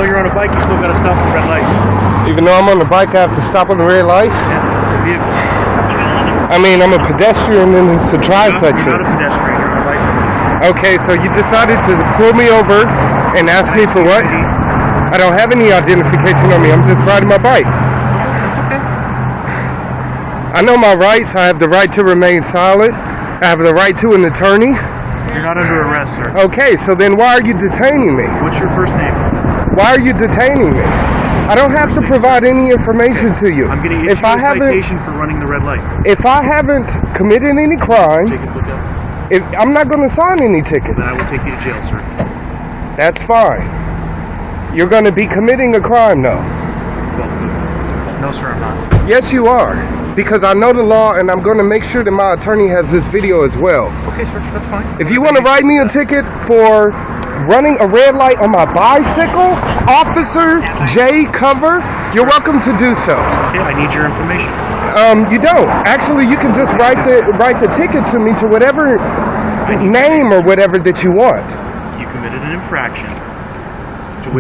though you're on a bike, you still got to stop at red lights. Even though I'm on the bike, I have to stop on the red light? Yeah, it's a vehicle. I mean, I'm a pedestrian and it's a tri-section. You're not a pedestrian, you're on a bicycle. Okay, so you decided to pull me over and ask me for what? I don't have any identification on me. I'm just riding my bike. That's okay. I know my rights. I have the right to remain silent. I have the right to an attorney. You're not under arrest, sir. Okay, so then why are you detaining me? What's your first name? Why are you detaining me? I don't have to provide any information to you. I'm going to issue a citation for running the red light. If I haven't committed any crime, Jacob, look up. I'm not going to sign any tickets. Then I will take you to jail, sir. That's fine. You're going to be committing a crime, though. Well, no, sir, I'm not. Yes, you are. Because I know the law, and I'm going to make sure that my attorney has this video as well. Okay, sir, that's fine. If you want to write me a ticket for running a red light on my bicycle, Officer J Cover, you're welcome to do so. Okay, I need your information. You don't. Actually, you can just write the ticket to me to whatever name or whatever that you want. You committed an infraction.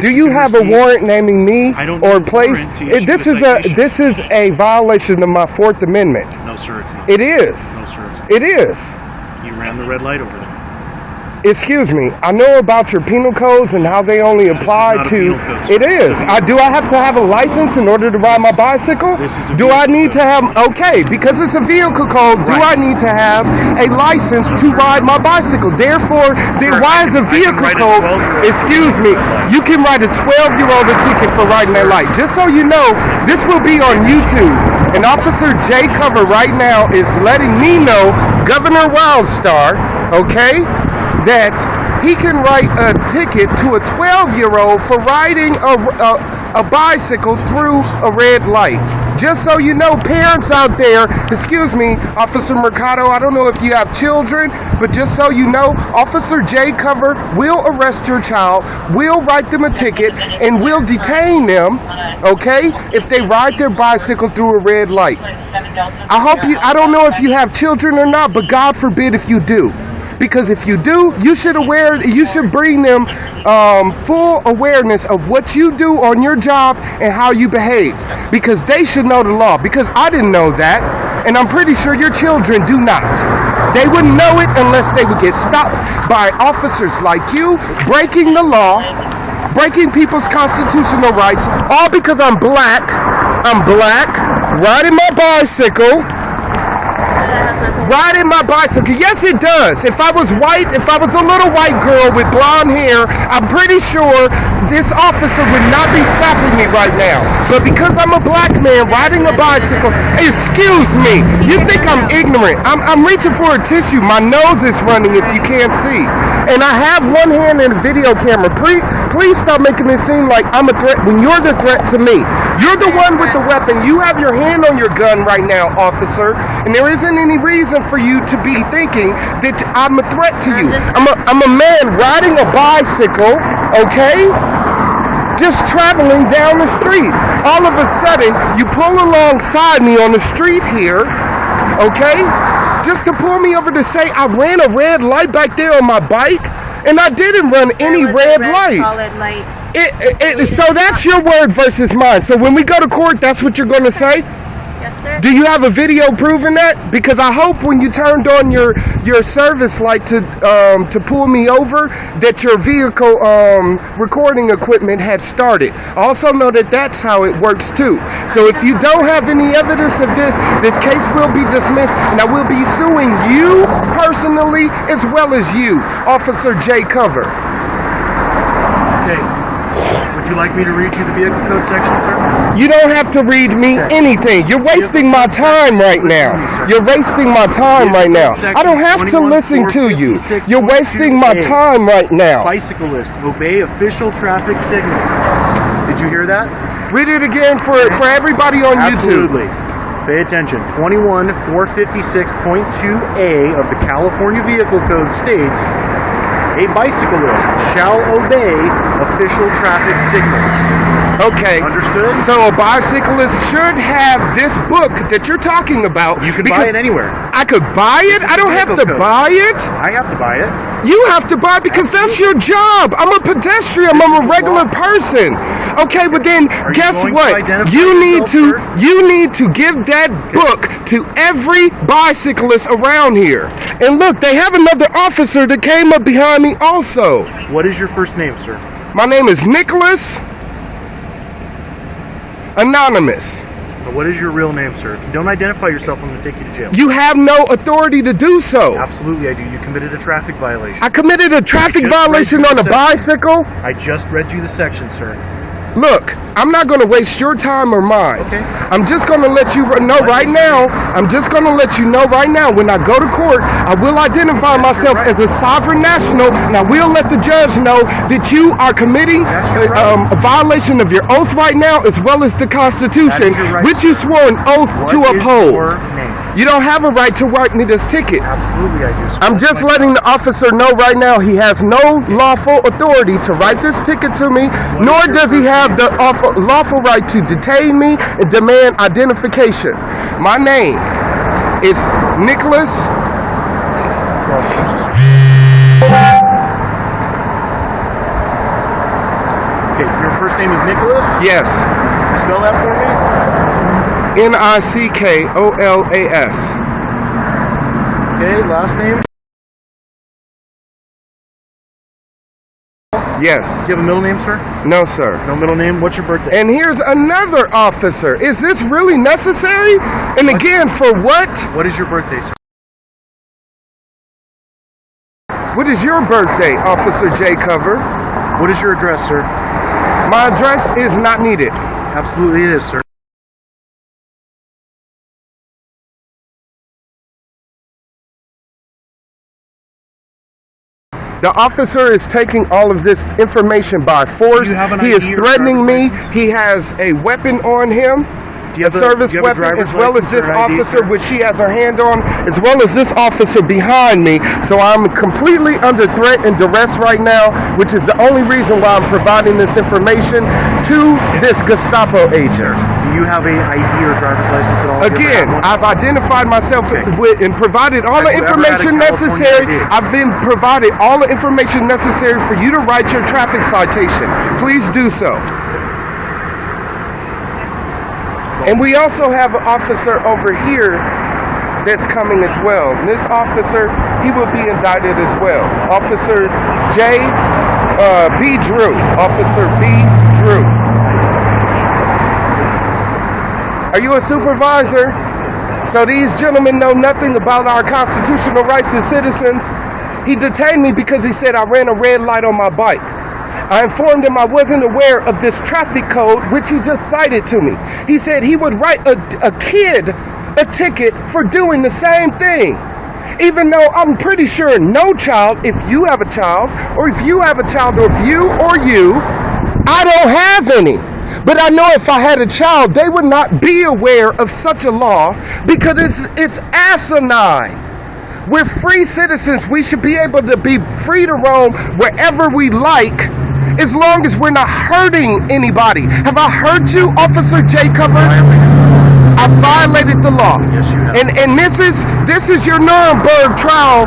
Do you have a warrant naming me or place? This is a violation of my Fourth Amendment. No, sir, it's not. It is. No, sir, it's not. It is. You ran the red light over there. Excuse me. I know about your penal codes and how they only apply to. It is. Do I have to have a license in order to ride my bicycle? Do I need to have? Okay, because it's a vehicle code. Do I need to have a license to ride my bicycle? Therefore, why is a vehicle code? Excuse me. You can write a 12-year-old a ticket for riding that light. Just so you know, this will be on YouTube. And Officer J Cover right now is letting me know, Governor WildStar, okay, that he can write a ticket to a 12-year-old for riding a bicycle through a red light. Just so you know, parents out there, excuse me, Officer Mercado, I don't know if you have children, but just so you know, Officer J Cover will arrest your child, will write them a ticket, and will detain them, okay, if they ride their bicycle through a red light. I don't know if you have children or not, but God forbid if you do. Because if you do, you should bring them full awareness of what you do on your job and how you behave. Because they should know the law. Because I didn't know that. And I'm pretty sure your children do not. They wouldn't know it unless they would get stopped by officers like you, breaking the law, breaking people's constitutional rights, all because I'm black. I'm black, riding my bicycle. Riding my bicycle. Yes, it does. If I was white, if I was a little white girl with blonde hair, I'm pretty sure this officer would not be stopping me right now. But because I'm a black man riding a bicycle, excuse me, you think I'm ignorant. I'm reaching for a tissue. My nose is running if you can't see. And I have one hand in a video camera. Please stop making it seem like I'm a threat when you're the threat to me. You're the one with the weapon. You have your hand on your gun right now, officer. And there isn't any reason for you to be thinking that I'm a threat to you. I'm a man riding a bicycle, okay? Just traveling down the street. All of a sudden, you pull alongside me on the street here, okay? Just to pull me over to say I ran a red light back there on my bike, and I didn't run any red light. So that's your word versus mine. So when we go to court, that's what you're going to say? Yes, sir. Do you have a video proving that? Because I hope when you turned on your service light to pull me over, that your vehicle recording equipment had started. I also know that that's how it works too. So if you don't have any evidence of this case will be dismissed, and I will be suing you personally as well as you, Officer J Cover. Okay. Would you like me to read you the vehicle code section, sir? You don't have to read me anything. You're wasting my time right now. You're wasting my time right now. I don't have to listen to you. You're wasting my time right now. Bicyclist, obey official traffic signal. Did you hear that? Read it again for everybody on YouTube. Absolutely. Pay attention. 21456.2A of the California Vehicle Code states, A bicyclist shall obey official traffic signals. Okay. Understood? So a bicyclist should have this book that you're talking about. You can buy it anywhere. I could buy it? I don't have to buy it? I have to buy it. You have to buy it because that's your job. I'm a pedestrian. I'm a regular person. Okay, but then guess what? You need to give that book to every bicyclist around here. And look, they have another officer that came up behind me also. What is your first name, sir? My name is Nicholas Anonymous. What is your real name, sir? If you don't identify yourself, I'm going to take you to jail. You have no authority to do so. Absolutely, I do. You committed a traffic violation. I committed a traffic violation on a bicycle? I just read you the section, sir. Look, I'm not going to waste your time or mine. Okay. I'm just going to let you know right now. I'm just going to let you know right now. When I go to court, I will identify myself as a sovereign national, and I will let the judge know that you are committing a violation of your oath right now, as well as the Constitution, which you swore an oath to uphold. What is your name? You don't have a right to write me this ticket. Absolutely, I do. I'm just letting the officer know right now he has no lawful authority to write this ticket to me, nor does he have the lawful right to detain me and demand identification. My name is Nicholas. Okay, your first name is Nicholas? Yes. Spell that for me. Nickolas. Okay, last name? Yes. Do you have a middle name, sir? No, sir. No middle name? What's your birthday? And here's another officer. Is this really necessary? And again, for what? What is your birthday, sir? What is your birthday, Officer J. Cover? What is your address, sir? My address is not needed. Absolutely it is, sir. The officer is taking all of this information by force. He is threatening me. He has a weapon on him. A service weapon, as well as this officer, which she has her hand on, as well as this officer behind me. So I'm completely under threat and duress right now, which is the only reason why I'm providing this information to this Gestapo agent. Do you have a ID or driver's license at all? Again, I've identified myself with and provided all the information necessary. I've been provided all the information necessary for you to write your traffic citation. Please do so. And we also have an officer over here that's coming as well. And this officer, he will be indicted as well. Officer B. Drew. Officer B. Drew. Are you a supervisor? So these gentlemen know nothing about our constitutional rights as citizens. He detained me because he said I ran a red light on my bike. I informed him I wasn't aware of this traffic code, which he just cited to me. He said he would write a kid a ticket for doing the same thing. Even though I'm pretty sure no child, if you have a child, or if you have a child, or if you, I don't have any. But I know if I had a child, they would not be aware of such a law because it's asinine. We're free citizens. We should be able to be free to roam wherever we like, as long as we're not hurting anybody. Have I hurt you, Officer J. Cover? I violated the law. Yes, you have. And this is your Nuremberg trial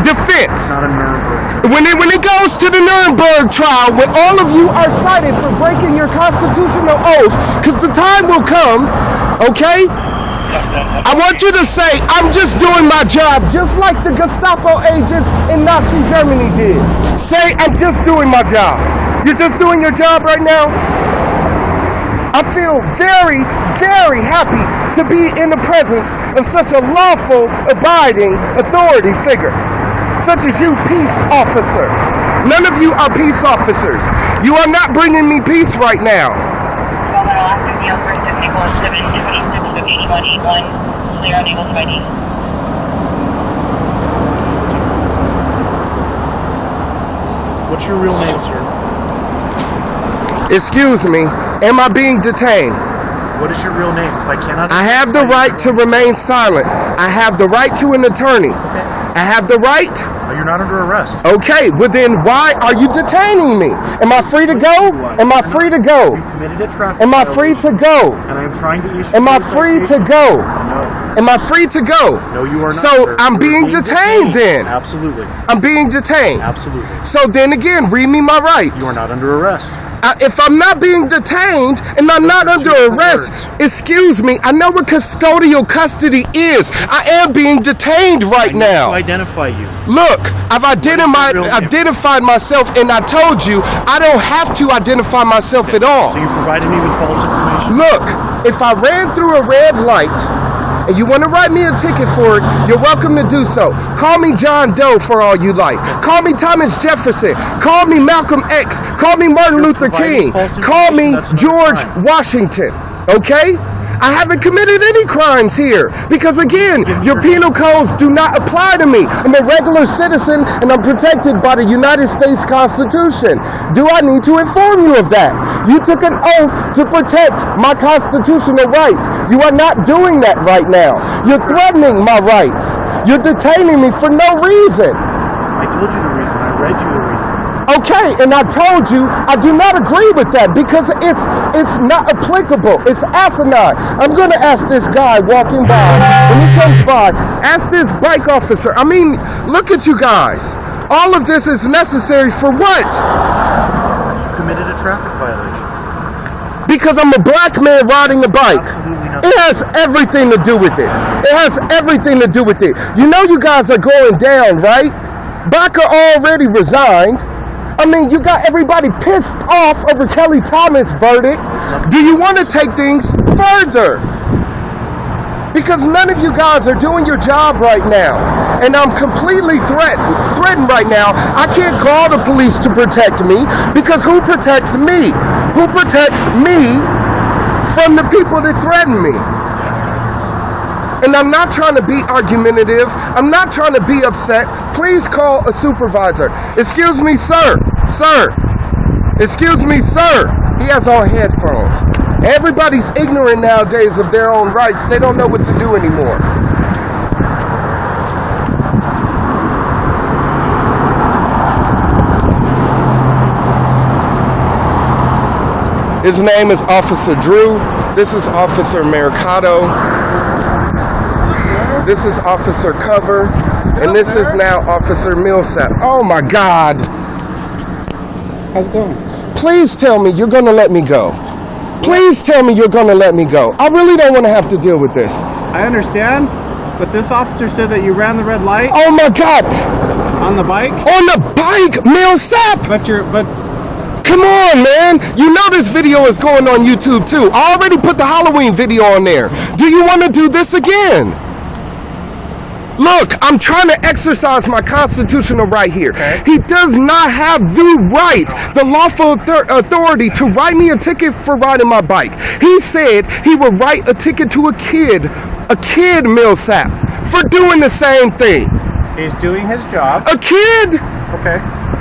defense. Not a Nuremberg trial. When it goes to the Nuremberg trial, when all of you are cited for breaking your constitutional oath, because the time will come, okay? I want you to say, I'm just doing my job, just like the Gestapo agents in Nazi Germany did. Say, I'm just doing my job. You're just doing your job right now? I feel very, very happy to be in the presence of such a lawful, abiding authority figure, such as you, peace officer. None of you are peace officers. You are not bringing me peace right now. What's your real name, sir? Excuse me, am I being detained? What is your real name? If I cannot... I have the right to remain silent. I have the right to an attorney. I have the right You're not under arrest. Okay, well then why are you detaining me? Am I free to go? Am I free to go? You committed a traffic Am I free to go? And I am trying to issue. Am I free to go? No. Am I free to go? No, you are not. So sir. I'm You're being detained then. Absolutely. I'm being detained. Absolutely. So then again, read me my rights. You are not under arrest. If I'm not being detained and I'm not under arrest, excuse me, I know what custodial custody is. I am being detained right now. To identify you. Look, I've identified myself, and I told you I don't have to identify myself at all. So you provided me with false information. Look, if I ran through a red light and you want to write me a ticket for it, you're welcome to do so. Call me John Doe for all you like. Call me Thomas Jefferson. Call me Malcolm X. Call me Martin Luther King. Call me George Washington. Okay? I haven't committed any crimes here because, again, your penal codes do not apply to me. I'm a regular citizen and I'm protected by the United States Constitution. Do I need to inform you of that? You took an oath to protect my constitutional rights. You are not doing that right now. You're threatening my rights. You're detaining me for no reason. I told you the reason. I read you the reason. Okay, and I told you I do not agree with that because it's not applicable. It's asinine. I'm going to ask this guy walking by, when he comes by, ask this bike officer. I mean, look at you guys. All of this is necessary for what? You committed a traffic violation. Because I'm a black man riding a bike. Absolutely not. It has everything to do with it. It has everything to do with it. You know you guys are going down, right? Baca already resigned. I mean, you got everybody pissed off over Kelly Thomas' verdict. Do you want to take things further? Because none of you guys are doing your job right now. And I'm completely threatened right now. I can't call the police to protect me because who protects me? Who protects me from the people that threaten me? And I'm not trying to be argumentative. I'm not trying to be upset. Please call a supervisor. Excuse me, sir. Sir. Excuse me, sir. He has on headphones. Everybody's ignorant nowadays of their own rights. They don't know what to do anymore. His name is Officer Drew. This is Officer Mercado. This is Officer Cover, and this is now Officer Milsap. Oh my God. How's it going? Please tell me you're going to let me go. Please tell me you're going to let me go. I really don't want to have to deal with this. I understand, but this officer said that you ran the red light Oh my God. on the bike. On the bike, Milsap. But Come on, man. You know this video is going on YouTube too. I already put the Halloween video on there. Do you want to do this again? Look, I'm trying to exercise my constitutional right here. Okay. He does not have the right, the lawful authority to write me a ticket for riding my bike. He said he would write a ticket to a kid, Milsap, for doing the same thing. he's doing his job. A kid? Okay.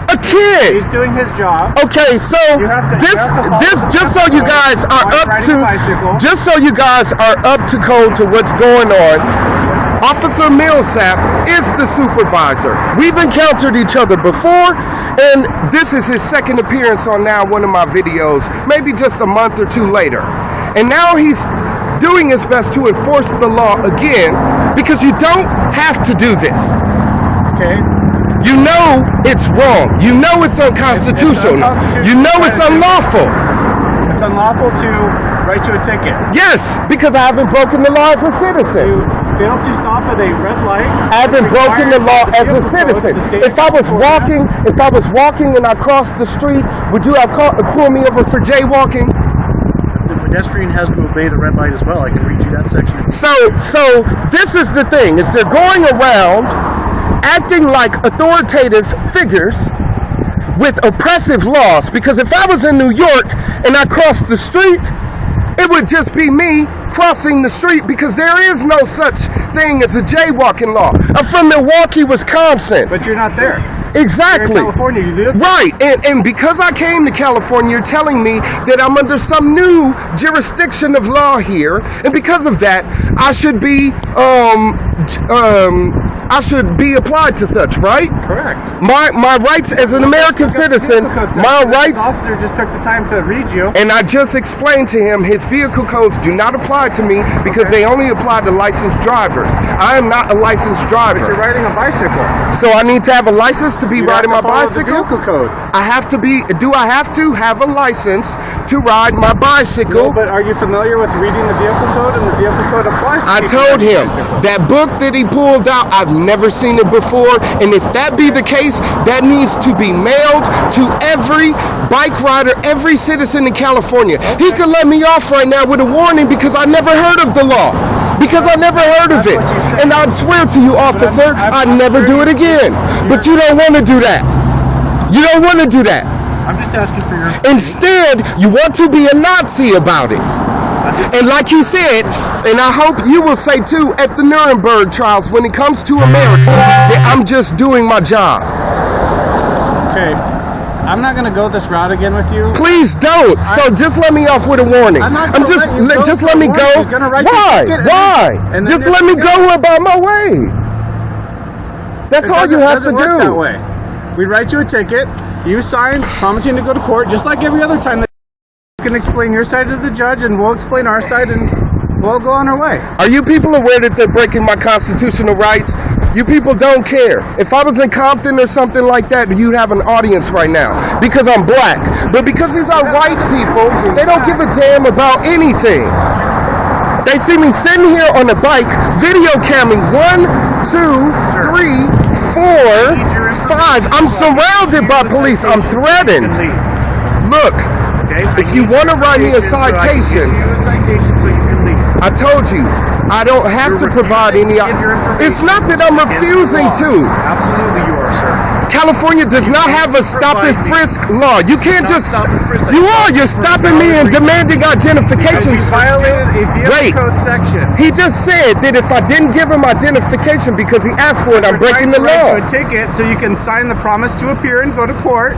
A kid. He's doing his job. Okay, so You have to- this you have to follow this the just so you guys are While up riding a to bicycle. just so you guys are up to code to what's going on. Officer Milsap is the supervisor. We've encountered each other before, and this is his second appearance on now one of my videos, maybe just a month or two later. And now he's doing his best to enforce the law again because you don't have to do this. Okay. You know it's wrong. You know it's unconstitutional. unconstitutional. You know it's unlawful. It's unlawful to write you a ticket. Yes, because I haven't broken the law as a citizen. You failed to stop at a red light. I haven't broken the law as a citizen. If I was walking and I crossed the street, would you have pulled me over for jaywalking? The pedestrian has to obey the red light as well. I can read you that section. So this is the thing: is they're going around acting like authoritative figures with oppressive laws. Because if I was in New York and I crossed the street, it would just be me crossing the street because there is no such thing as a jaywalking law. I'm from Milwaukee, Wisconsin. But you're not there. Exactly. You're in California, you do. Right, and because I came to California, you're telling me that I'm under some new jurisdiction of law here, and because of that, I should be applied to such, right? Correct. My rights as an American citizen, my rights. This officer just took the time to read you. And I just explained to him his vehicle codes do not apply to me because they only apply to licensed drivers. I am not a licensed driver. But you're riding a bicycle. So I need to have a license to be riding my bicycle? The vehicle code. I have to be, do I have to have a license to ride my bicycle? No, but are you familiar with reading the vehicle code? And the vehicle code applies to I people told riding him bicycles. that book that he pulled out, I've never seen it before. And if that be the case, that needs to be mailed to every bike rider, every citizen in California. Okay. He could let me off right now with a warning because I never heard of the law. Because I never heard of it. And I'd swear to you, officer, I'd never do it again. But you don't want to do that. You don't want to do that. I'm just asking for your... Instead, you want to be a Nazi about it. And like he said, and I hope you will say too, at the Nuremberg trials, when it comes to America, that I'm just doing my job. Okay. I'm not gonna go this route again with you. Please don't. So just let me off with a warning. I'm just let me go. Why? Just let me go about my way. That's all you have to do. That way. We write you a ticket. You sign, promising to go to court, just like every other time. You can explain your side to the judge, and we'll explain our side, and we'll go on our way. Are you people aware that they're breaking my constitutional rights? You people don't care. If I was in Compton or something like that, you'd have an audience right now because I'm black. But because these are white people, they don't give a damn about anything. They see me sitting here on a bike, video camming 1, 2, 3, 4, 5. I'm surrounded by police. I'm threatened. Look, if you want to write me a citation, I told you, I don't have to provide any. It's not that I'm refusing to. Absolutely you are, sir. California does not have a stop and frisk law. You can't just. You're stopping me and demanding identification. You violated a vehicle code section. He just said that if I didn't give him identification because he asked for it, I'm breaking the law. A ticket so you can sign the promise to appear and go to court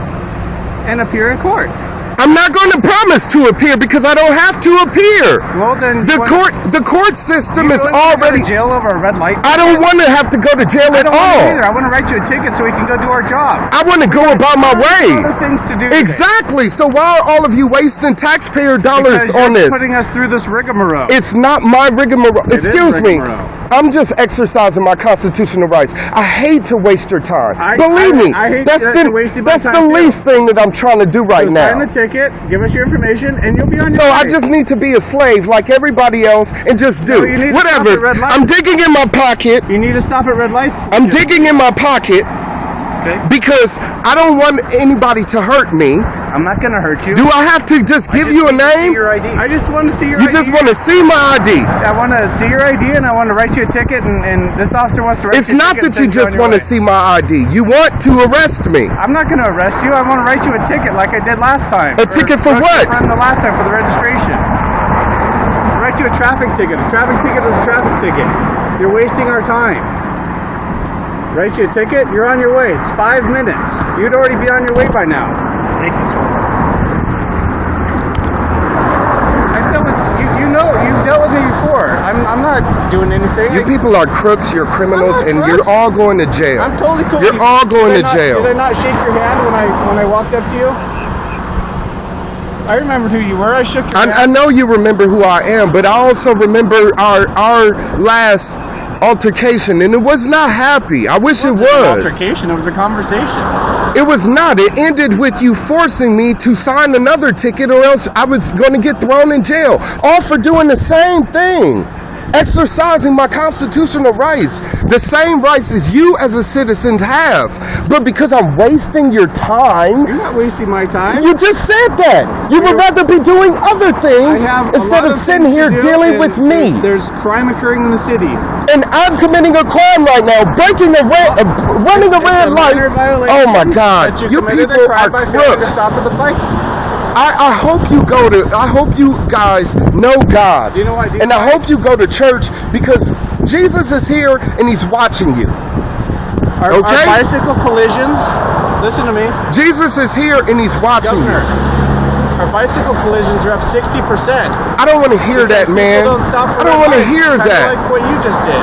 and appear in court. I'm not going to promise to appear because I don't have to appear. Well, then the court system is Go to already jail over a red light. I don't want to have to go to jail at all. Either. I want to write you a ticket so we can go do our job. I want to go about my way. Other things to do. Exactly. So why are all of you wasting taxpayer dollars on this? Putting us through this rigmarole. It's not my rigmarole. Excuse me. Rigmarole. I'm just exercising my constitutional rights. I hate to waste your time. Believe me, I hate that's the least thing that I'm trying to do right now. Sign the ticket, give us your information, and you'll be on your way. So I just need to be a slave like everybody else and just do whatever. I'm digging in my pocket. You need to stop at red lights. I'm digging in my pocket. Okay. Because I don't want anybody to hurt me. I'm not going to hurt you. Do I have to just give you a name? I just want to see your ID. You just want to see my ID. I want to see your ID and I want to write you a ticket and this officer wants to write you a ticket. It's not that you just want to see my ID. You want to arrest me. I'm not going to arrest you. I want to write you a ticket like I did last time. A ticket for what? The last time for the registration. I'll write you a traffic ticket. A traffic ticket is a traffic ticket. You're wasting our time. Write you a ticket, you're on your way. It's 5 minutes. You'd already be on your way by now. Thank you, sir. You've dealt with me before. I'm not doing anything. You people are crooks, you're criminals, and you're all going to jail. I'm totally cool. You're all going to jail. Did I not shake your hand when I walked up to you? I remembered who you were. I shook your hand. I know you remember who I am, but I also remember our last altercation, and it was not happy. I wish it was. An altercation. It was a conversation. It was not. It ended with you forcing me to sign another ticket, or else I was going to get thrown in jail. All for doing the same thing. Exercising my constitutional rights, the same rights as you as a citizen have. But because I'm wasting your time. You're not wasting my time. You just said that. You would rather be doing other things instead of sitting here dealing with me. There's crime occurring in the city. And I'm committing a crime right now, running a red light. Oh my God. You people are crooks. I hope you guys know God. And I hope you go to church because Jesus is here and he's watching you. Our bicycle collisions Listen to me. Jesus is here and he's watching Governor, you. our bicycle collisions are up 60%. I don't want to hear that, man. Don't stop for I don't want to red lights, hear kinda that. like what you just did.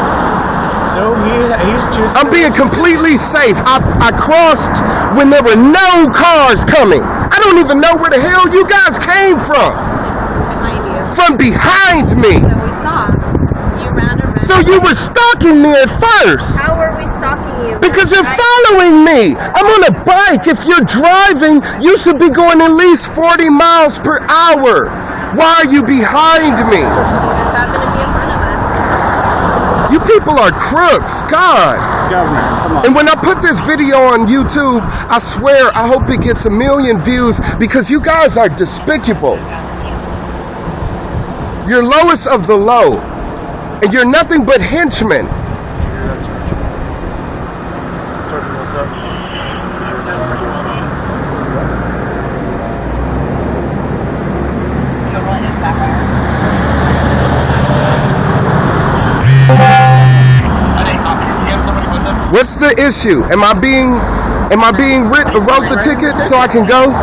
So he's choosing. I'm being completely safe. I crossed when there were no cars coming. I don't even know where the hell you guys came from. Behind you. From behind me. So we saw. You ran around. So you were stalking me at first. How were we stalking you? Because you're following me. I'm on a bike. If you're driving, you should be going at least 40 miles per hour. Why are you behind me? You just happened to be in front of us. You people are crooks. God. Governor, come on. And when I put this video on YouTube, I swear I hope it gets 1 million views because you guys are despicable. You're lowest of the low. And you're nothing but henchmen. Sergeant Milsap. What's the issue? Am I being wrote the ticket so I can go?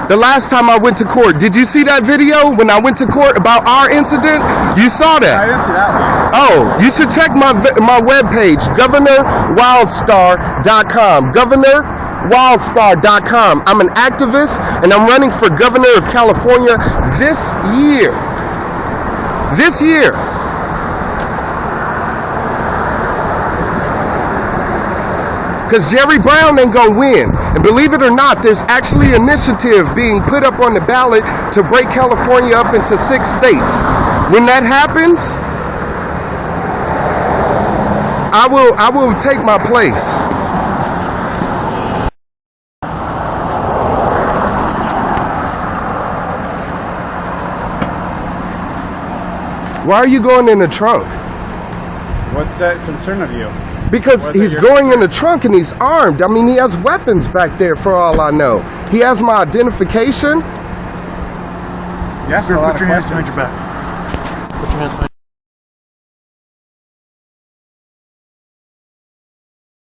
The last time I went to court, did you see that video when I went to court about our incident? You saw I that. didn't see that one. Oh, you should check my webpage, GovernorWildStar.com. GovernorWildStar.com. I'm an activist and I'm running for governor of California this year. This year. Because Jerry Brown ain't gonna win. And believe it or not, there's actually initiative being put up on the ballot to break California up into 6 states. When that happens, I will take my place. Why are you going in the trunk? What's that concern of you? Because he's going in the trunk and he's armed. I mean, he has weapons back there for all I know. He has my identification. You asked me a lot Put of your hands questions. behind your back. Put your hands behind